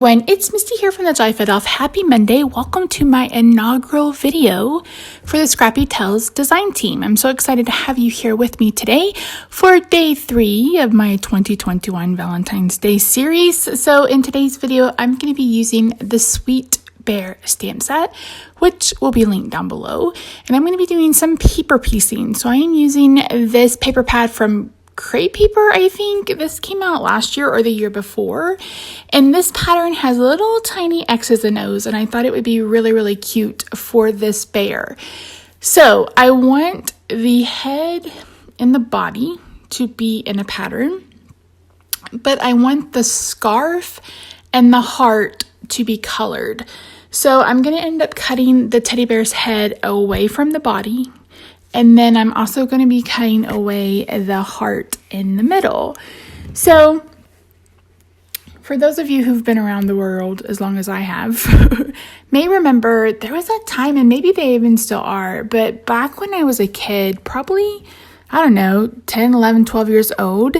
It's Misty here from TheJollyFatElf. Happy Monday. Welcome to my inaugural video for the Scrappy Tales design team. I'm so excited to have you here with me today for day 3 of my 2021 Valentine's Day series. So in today's video, I'm going to be using the Sweet Bear stamp set, which will be linked down below. And I'm going to be doing some paper piecing. So I am using this paper pad from Crepe Paper. I think this came out last year or the year before, and this pattern has little tiny X's and O's, and I thought it would be really cute for this bear. So I want the head and the body to be in a pattern, but I want the scarf and the heart to be colored. So I'm going to end up cutting the teddy bear's head away from the body. And then I'm also going to be cutting away the heart in the middle. So for those of you who've been around the world as long as I have, may remember there was a time, and maybe they even still are, but back when I was a kid, probably, I don't know, 10, 11, 12 years old,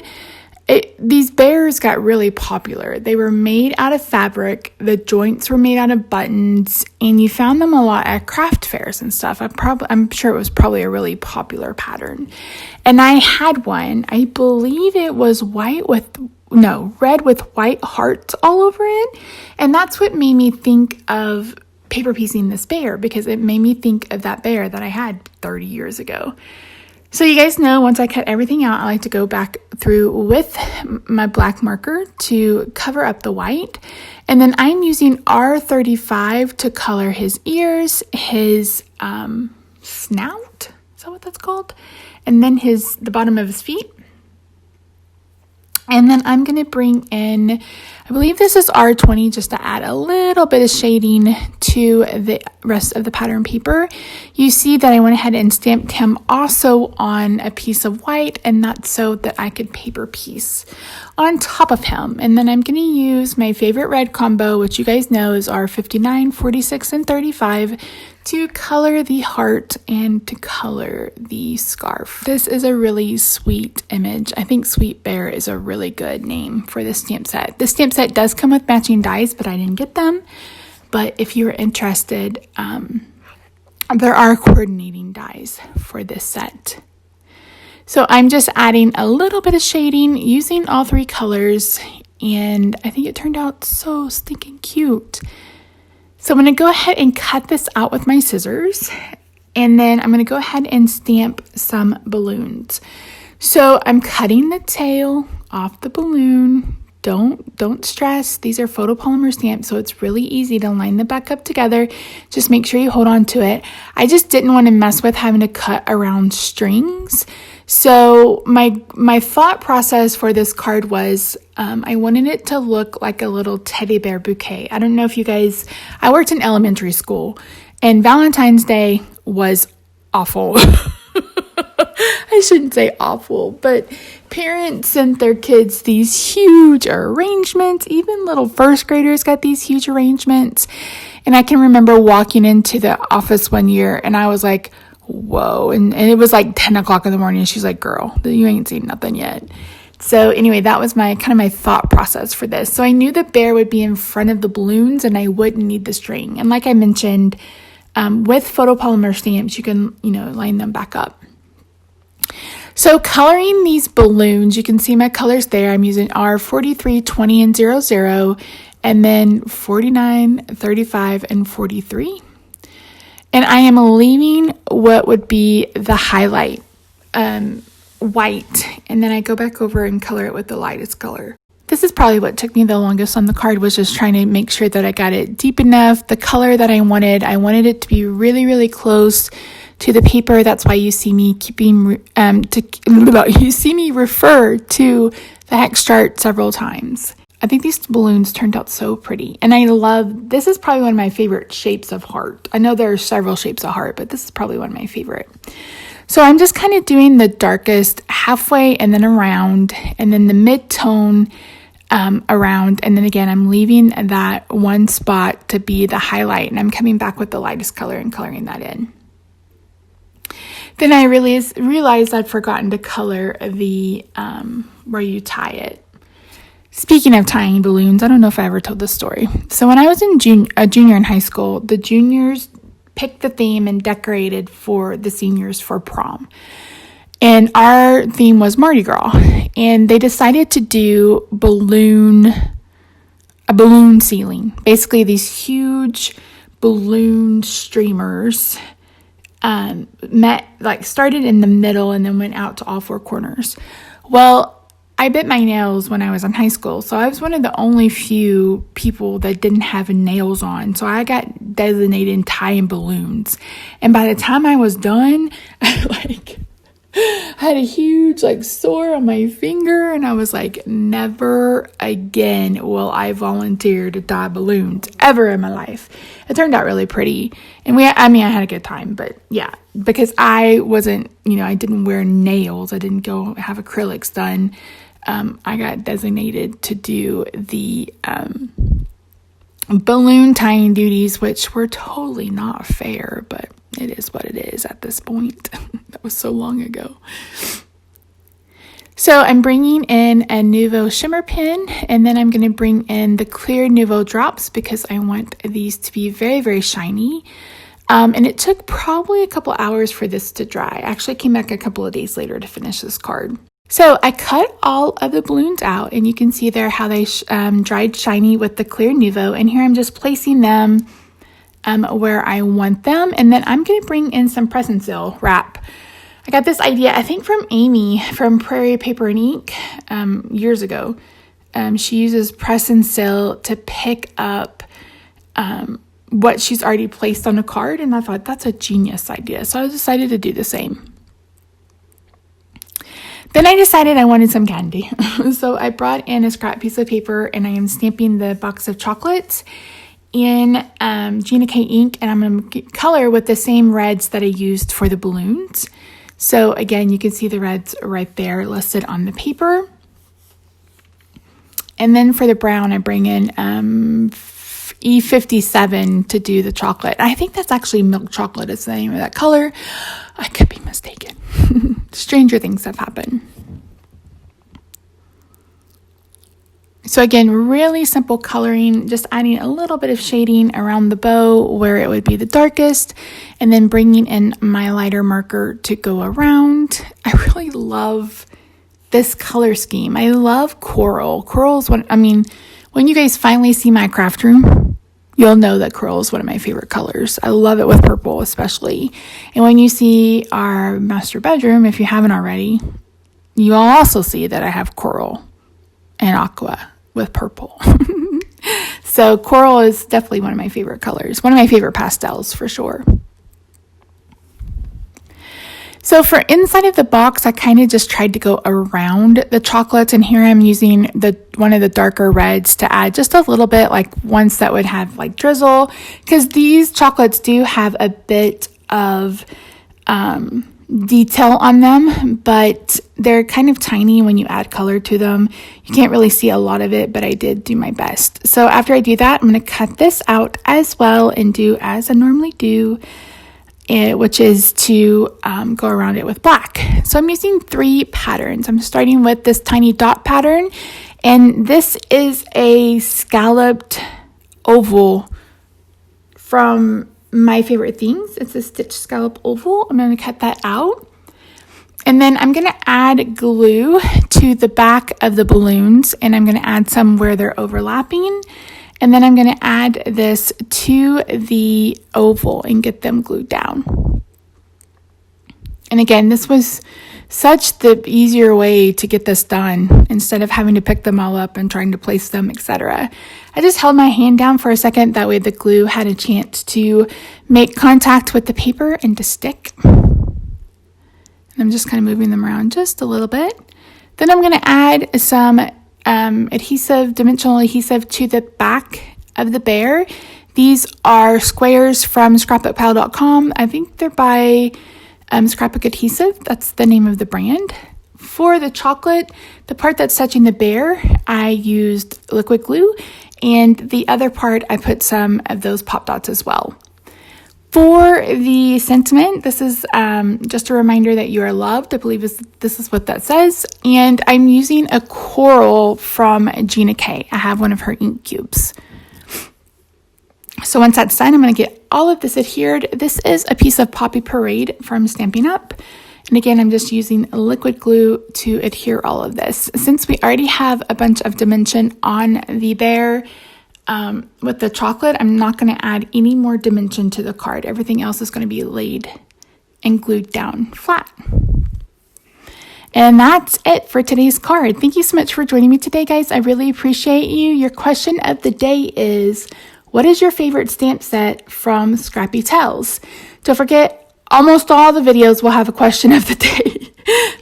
these bears got really popular. They were made out of fabric. The joints were made out of buttons, and you found them a lot at craft fairs and stuff. I'm sure it was probably a really popular pattern. And I had one. I believe it was red with white hearts all over it. And that's what made me think of paper piecing this bear, because it made me think of that bear that I had 30 years ago. So you guys know, once I cut everything out, I like to go back through with my black marker to cover up the white. And then I'm using R35 to color his ears, his snout, is that what that's called? And then the bottom of his feet. And then I'm going to bring in, I believe this is R20, just to add a little bit of shading to the rest of the pattern paper. You see that I went ahead and stamped him also on a piece of white, and that's so that I could paper piece on top of him. And then I'm going to use my favorite red combo, which you guys know is R59, 46, and 35, to color the heart and to color the scarf. This is a really sweet image. I think Sweet Bear is a really good name for this stamp set. This stamp set does come with matching dies, but I didn't get them. But if you're interested, there are coordinating dies for this set. So I'm just adding a little bit of shading using all 3 colors, and I think it turned out so stinking cute. So I'm going to go ahead and cut this out with my scissors, and then I'm going to go ahead and stamp some balloons. So I'm cutting the tail off the balloon. Don't stress. These are photopolymer stamps, so it's really easy to line them back up together. Just make sure you hold on to it. I just didn't want to mess with having to cut around strings. So my thought process for this card was I wanted it to look like a little teddy bear bouquet. I don't know if you guys, I worked in elementary school, and Valentine's Day was awful. I shouldn't say awful, but parents sent their kids these huge arrangements. Even little first graders got these huge arrangements. And I can remember walking into the office one year, and I was like, whoa. And it was like 10 o'clock in the morning. And she's like, girl, you ain't seen nothing yet. So anyway, that was my thought process for this. So I knew the bear would be in front of the balloons, and I wouldn't need the string. And like I mentioned, with photopolymer stamps, you can, line them back up. So coloring these balloons, you can see my colors there. I'm using R43, 20, and 00, and then 49, 35, and 43. And I am leaving what would be the highlight white, and then I go back over and color it with the lightest color. This is probably what took me the longest on the card, was just trying to make sure that I got it deep enough, the color that I wanted. I wanted it to be really close to the paper. That's why you see me you see me refer to the hex chart several times. I think these balloons turned out so pretty, and this is probably one of my favorite shapes of heart. I know there are several shapes of heart, but this is probably one of my favorite. So I'm just kind of doing the darkest halfway and then around, and then the mid-tone around, and then again I'm leaving that one spot to be the highlight, and I'm coming back with the lightest color and coloring that in. Then I realized I'd forgotten to color the where you tie it. Speaking of tying balloons, I don't know if I ever told this story. So when I was a junior in high school, the juniors picked the theme and decorated for the seniors for prom. And our theme was Mardi Gras. And they decided to do a balloon ceiling. Basically these huge balloon streamers started in the middle and then went out to all four corners. Well, I bit my nails when I was in high school, so I was one of the only few people that didn't have nails on, so I got designated tying balloons. And by the time I was done, I had a huge sore on my finger, and I was like, never again will I volunteer to tie balloons ever in my life. It turned out really pretty, and I had a good time, but yeah, because I wasn't, I didn't wear nails, I didn't go have acrylics done. I got designated to do the balloon tying duties, which were totally not fair, but it is what it is at this point. That was so long ago. So I'm bringing in a Nouveau shimmer pen, and then I'm going to bring in the clear Nouveau drops because I want these to be very, very shiny. And it took probably a couple hours for this to dry. I actually came back a couple of days later to finish this card. So I cut all of the balloons out, and you can see there how they dried shiny with the clear Nouveau. And here I'm just placing them where I want them. And then I'm going to bring in some press and seal wrap. I got this idea, I think, from Amy from Prairie Paper and Ink years ago. She uses press and seal to pick up what she's already placed on a card. And I thought that's a genius idea. So I decided to do the same. Then I decided I wanted some candy. So I brought in a scrap piece of paper, and I am stamping the box of chocolates in Gina K ink, and I'm going to color with the same reds that I used for the balloons. So again, you can see the reds right there listed on the paper. And then for the brown, I bring in E57 to do the chocolate. I think that's actually milk chocolate is the name of that color. I could be mistaken. Stranger things have happened. So again, really simple coloring, just adding a little bit of shading around the bow where it would be the darkest, and then bringing in my lighter marker to go around. I really love this color scheme. I love coral. Coral's when you guys finally see my craft room, you'll know that coral is one of my favorite colors. I love it with purple especially. And when you see our master bedroom, if you haven't already, you'll also see that I have coral and aqua with purple. So coral is definitely one of my favorite colors. One of my favorite pastels for sure. So for inside of the box, I kind of just tried to go around the chocolates, and here I'm using one of the darker reds to add just a little bit, ones that would have drizzle, because these chocolates do have a bit of detail on them, but they're kind of tiny when you add color to them. You can't really see a lot of it, but I did do my best. So after I do that, I'm going to cut this out as well and do as I normally do, which is to go around it with black. So I'm using 3 patterns. I'm starting with this tiny dot pattern, and this is a scalloped oval from My Favorite Things. It's a stitch scallop oval. I'm going to cut that out, and then I'm going to add glue to the back of the balloons, and I'm going to add some where they're overlapping. And then I'm going to add this to the oval and get them glued down. And again, this was such the easier way to get this done instead of having to pick them all up and trying to place them, etc. I just held my hand down for a second. That way the glue had a chance to make contact with the paper and to stick. And I'm just kind of moving them around just a little bit. Then I'm going to add some dimensional adhesive to the back of the bear. These are squares from scrapbookpal.com. I think they're by Scrapbook Adhesive. That's the name of the brand. For the chocolate, the part that's touching the bear, I used liquid glue, and the other part I put some of those pop dots as well. For the sentiment, this is just a reminder that you are loved. I believe this is what that says. And I'm using a coral from Gina K. I have one of her ink cubes. So once that's done, I'm going to get all of this adhered. This is a piece of Poppy Parade from Stampin' Up. And again, I'm just using liquid glue to adhere all of this. Since we already have a bunch of dimension on the bear, with the chocolate, I'm not going to add any more dimension to the card. Everything else is going to be laid and glued down flat. And that's it for today's card. Thank you so much for joining me today, guys. I really appreciate you. Your question of the day is, what is your favorite stamp set from Scrappy Tells? Don't forget, almost all the videos will have a question of the day,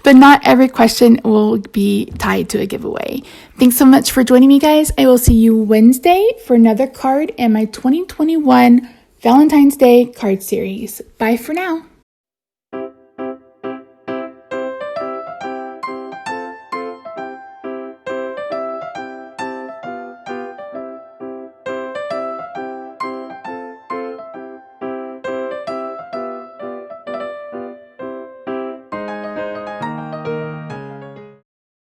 but not every question will be tied to a giveaway. Thanks so much for joining me, guys. I will see you Wednesday for another card in my 2021 Valentine's Day card series. Bye for now.